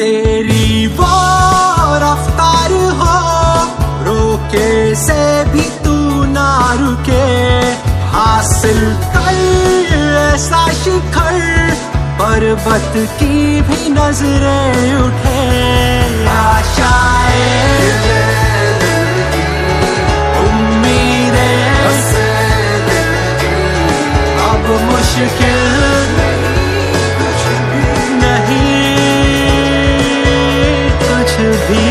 तेरी वो रफ्तार हो, रोके से भी तू ना रुके, हासिल कर ऐसा शिखर, पर्वत की भी नजरें उठे। आशाएं उम्मीदें अब मुश्किल नहीं कुछ भी।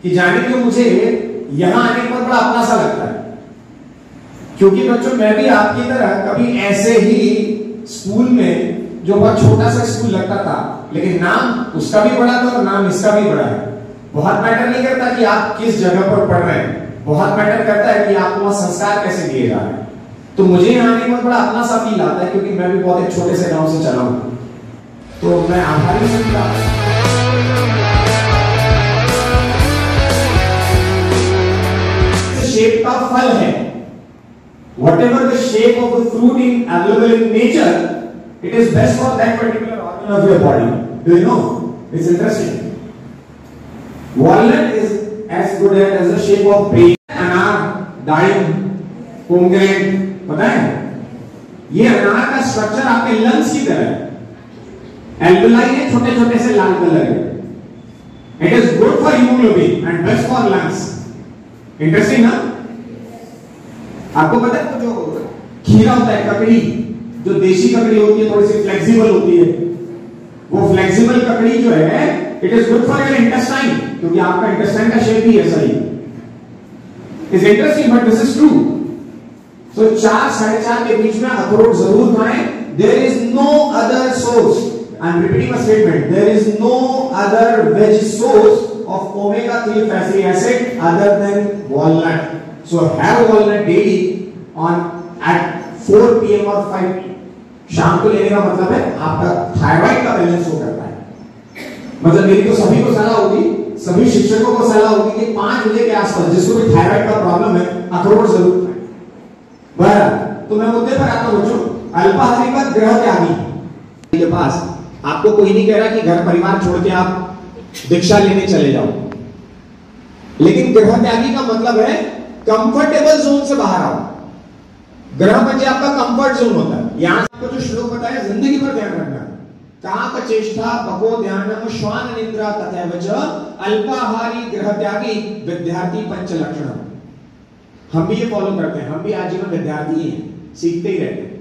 कि जाने क्यों मुझे यहां आने पर बड़ा अपना सा लगता है, क्योंकि बच्चों मैं भी आपकी तरह कभी ऐसे ही स्कूल में, जो बहुत छोटा सा स्कूल लगता था, लेकिन नाम उसका भी बड़ा था और नाम इसका भी बड़ा है। बहुत मैटर नहीं करता कि आप किस जगह पर पढ़ रहे हैं, बहुत मैटर करता है कि आपको वहां संस्कार कैसे दिए जा रहे हैं। तो मुझे यहाँ आने पर बड़ा अपना सा फील आता है, क्योंकि मैं भी बहुत एक छोटे से गांव से चला हूं, तो मैं आभारी हूं। शेप का फल है, whatever the shape of the fruit in available in nature, it is best for that particular organ of your body. Do you know? It's interesting. Walnut is as good as the shape of peach, अनार, दारिम, pomegranate, पता है? ये अनार का structure आपके lungs की तरह है। एल्वेलाई है, छोटे छोटे से लाल कलर है। It is good for hemoglobin and best for lungs. Interesting ना? आपको पता है तो जो खीरा होता है, ककड़ी, जो देशी ककड़ी होती है, थोड़ी सी फ्लेक्सिबल होती है, वो फ्लेक्सिबल ककड़ी जो है, it is good for your intestine, क्योंकि आपका इंटेस्टाइन का शेप भी ऐसा ही is interesting, but this is true. So 4 साढ़े 4 के बीच में अखरोट जरूर खाएं। There is no other source, I am repeating a statement, there is no other veg source of omega-3 fatty acid other than walnut. So have walnut daily on at 4 PM or 5 PM. शाम को लेने का मतलब है आपका thyroid का balance हो करता है। मतलब मेरी तो सभी को सलाह होगी, सभी शिक्षकों को सलाह होगी कि 5 बजे के आसपास जिसको भी थायराइड का प्रॉब्लम है अखरोट जरूर खाएं। बहरहाल तो मैं मुद्दे पर आता हूं बच्चों, अल्पाहारी का गृह त्यागी के पास आपको कोई नहीं कह रहा कि घर परिवार छोड़ के आप दीक्षा लेने चले जाओ, लेकिन गृह त्यागी का मतलब है कंफर्टेबल जोन से बाहर आओ। ग्रह म्हणजे आपका कंफर्ट जोन होता है। यहां आपको जो श्लोक बताया, जिंदगी पर ध्यान रखना। काक चेष्टा बको ध्यानम श्वान निद्रा तथैव च अल्पाहारी गृह त्यागी विद्यार्थी पंच लक्षण। हम भी ये फॉलो करते हैं, हम भी आजीवन विद्यार्थी ही हैं, सीखते ही रहते हैं।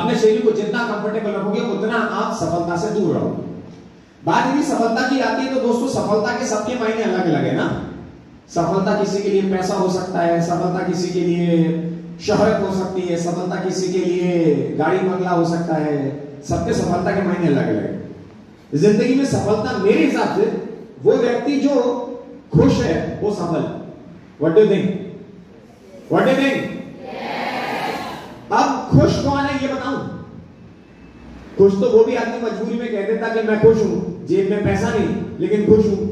अपने शरीर को जितना कंफर्टेबल रखोगे उतना आप सफलता से दूर रहोगे। बात यदि सफलता की आती है तो दोस्तों सफलता के सबके मायने अलग अलग है ना। सफलता किसी के लिए पैसा हो सकता है, सफलता किसी के लिए शोहरत हो सकती है, सफलता किसी के लिए गाड़ी बंगला हो सकता है। सबके सफलता के मायने अलग अलग है। जिंदगी में सफलता मेरे हिसाब से वो व्यक्ति जो खुश है वो सफल। What do you think? What do you think? अब खुश कौन है ये बताऊं? खुश तो वो भी आदमी मजबूरी में कह देता कि मैं खुश हूं, जेब में पैसा नहीं लेकिन खुश हूं,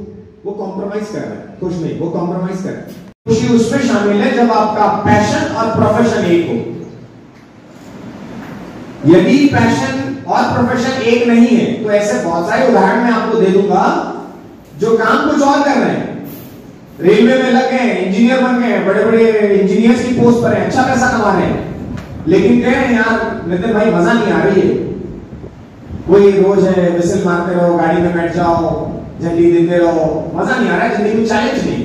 वो कॉम्प्रोमाइज कर रहा है। खुश नहीं, वो कॉम्प्रोमाइज कर रहा है। खुशी उसमें शामिल है जब आपका पैशन और प्रोफेशन एक हो। यदि पैशन और प्रोफेशन एक नहीं है तो ऐसे बहुत सारे उदाहरण मैं आपको दे दूंगा जो काम कुछ और कर रहे हैं, रेलवे में लग गए, इंजीनियर बन गए, बड़े बड़े इंजीनियर्स की पोस्ट पर है, अच्छा पैसा कमा रहे हैं, लेकिन कह रहे हैं यार नितिन भाई मजा नहीं आ रही है, वही रोज है विसल मारते रहो, गाड़ी में बैठ जाओ, जल्दी देते रहो, मजा नहीं आ रहा है, जिंदगी में चैलेंज नहीं।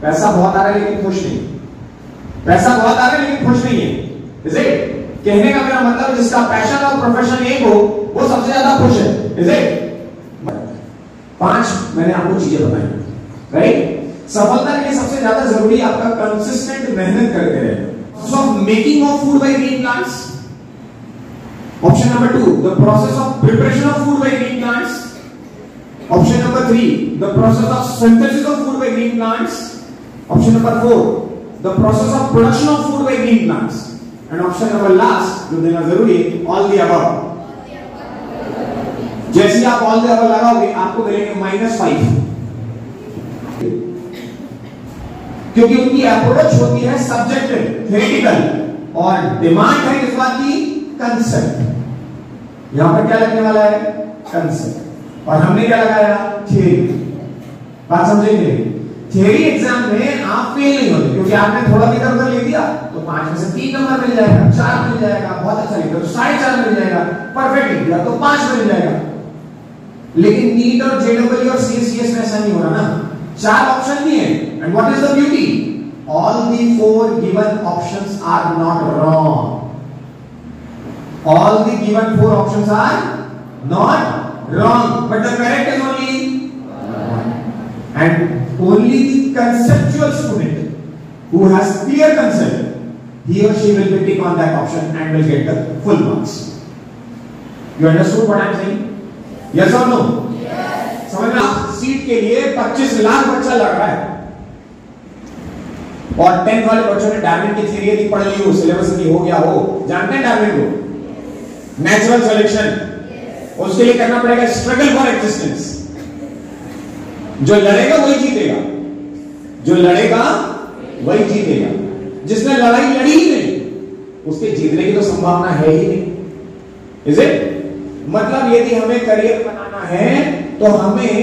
पैसा बहुत आ रहा है लेकिन खुश नहीं, पैसा बहुत आ रहा है लेकिन खुश नहीं है। Is it? कहने का मेरा मतलब जिसका पैशन और प्रोफेशन एक हो वो सबसे ज्यादा खुश है। Is it? 5 मैंने आपको चीजें बताई, राइट? सफलता के लिए सबसे ज्यादा जरूरी आपका कंसिस्टेंट मेहनत करते रहे। So making of food by green plants. Option number 2, the process of preparation of food by green plants. Option number 3, the process of synthesis of food by green plants. Option number 4, the process of production of food by green plants. And option number last, जो देना जरूरी है, all the above. जैसे आप all the above लगाओगे आपको मिलेंगे -5, क्योंकि उनकी अप्रोच होती है सब्जेक्टिव, थ्योरेटिकल, और डिमांड है किस बात की? कंसेप्ट। यहां पर क्या लगने वाला है? कंसेप्ट। और हमने क्या लगाया? थ्योरी। बात समझेंगे? थ्योरी एग्जाम में आप फेल नहीं होते, क्योंकि आपने थोड़ा भी इधर उधर ले दिया तो 5 में से 3 नंबर मिल जाएगा, 4 मिल जाएगा, बहुत अच्छा लिखा तो 4.5 मिल जाएगा, परफेक्ट लिख दिया तो 5 मिल जाएगा। लेकिन नीट और जेडब्ल्यू और सीएससीएस में ऐसा नहीं हो रहा ना। 4 ऑप्शन भी है, and what is the beauty? All the 4 given options are not wrong. All the given 4 options are not wrong, but the correct is only one. And only the conceptual student who has clear concept, he or she will be tick on that option and will get the full marks. You understood what I am saying? Yes or no? Yes. समझ में? Seat के लिए 25 लाख बच्चा लड़ रहा है, और 10th वाले बच्चों ने डार्विन की थ्योरी यदि पढ़ ली हो, सिलेबस की हो गया हो, जानते हैं डार्विन को? नेचुरल सिलेक्शन, उसके लिए करना पड़ेगा स्ट्रगल फॉर एग्जिस्टेंस। जो लड़ेगा वही जीतेगा, जो लड़ेगा वही जीतेगा। जिसने लड़ाई लड़ी ही नहीं उसके जीतने की तो संभावना है ही नहीं। Is it? मतलब यदि हमें करियर बनाना है तो हमें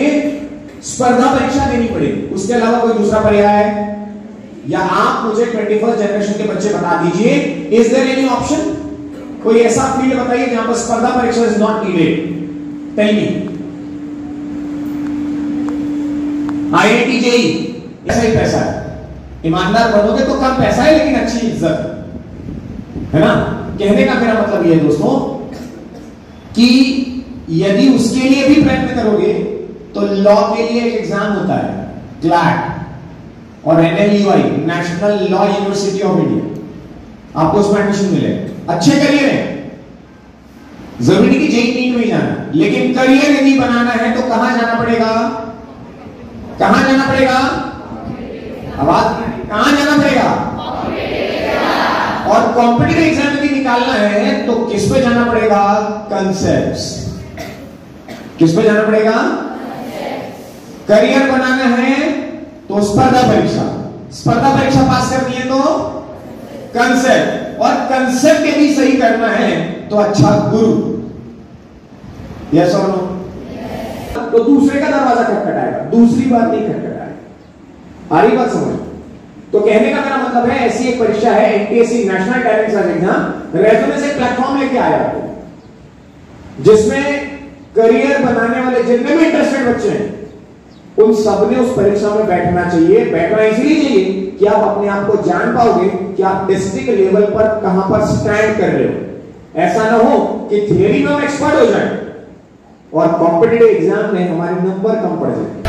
स्पर्धा परीक्षा देनी पड़ेगी, उसके अलावा कोई दूसरा पर्याय है? या आप मुझे 21st जनरेशन के बच्चे बता दीजिए, इज देयर एनी ऑप्शन? कोई ऐसा फील्ड बताइए जहां पर स्पर्धा परीक्षा is not needed? Tell me. IIT JEE ऐसा ही पैसा है, ईमानदार बनोगे तो कम पैसा है लेकिन अच्छी इज्जत है ना। कहने का मेरा मतलब यह है दोस्तों कि यदि उसके लिए भी प्रयत्न करोगे तो लॉ के लिए एक एग्जाम होता है, क्लैट और NLUI, national law university of India, आपको उसमें एडमिशन मिलेगा। अच्छे करियर है, जरूरी नहीं कि जेईई नीट में ही जाना, लेकिन करियर यदि बनाना है तो कहां जाना पड़ेगा? कहां जाना पड़ेगा? आवाज कहां जाना पड़ेगा? और कॉम्पिटिटिव एग्जाम यदि निकालना है तो किस पे जाना पड़ेगा? कंसेप्ट्स। किस पे जाना पड़ेगा? करियर बनाना है तो स्पर्धा परीक्षा, स्पर्धा परीक्षा पास करनी है तो कंसेप्ट, और कंसेप्ट यदि सही करना है तो अच्छा गुरु। यस और नो? तो दूसरे का दरवाजा खटखटाएगा, दूसरी बात नहीं खटखटाएगा। आ रही बात समझ? तो कहने का मेरा मतलब है ऐसी एक परीक्षा है NTSC, national talent search exam, resume से प्लेटफॉर्म लेके आया आपको, जिसमें करियर बनाने वाले जितने भी इंटरेस्टेड बच्चे हैं उन सब ने उस परीक्षा में बैठना चाहिए। बैठना इसलिए चाहिए कि आप अपने आप को जान पाओगे कि आप डिस्ट्रिक्ट लेवल पर कहां पर स्टैंड कर रहे हो। ऐसा ना हो कि थियरी में हम एक्सपर्ट हो जाए और कॉम्पिटिटिव एग्जाम में हमारे नंबर कम पड़ जाए।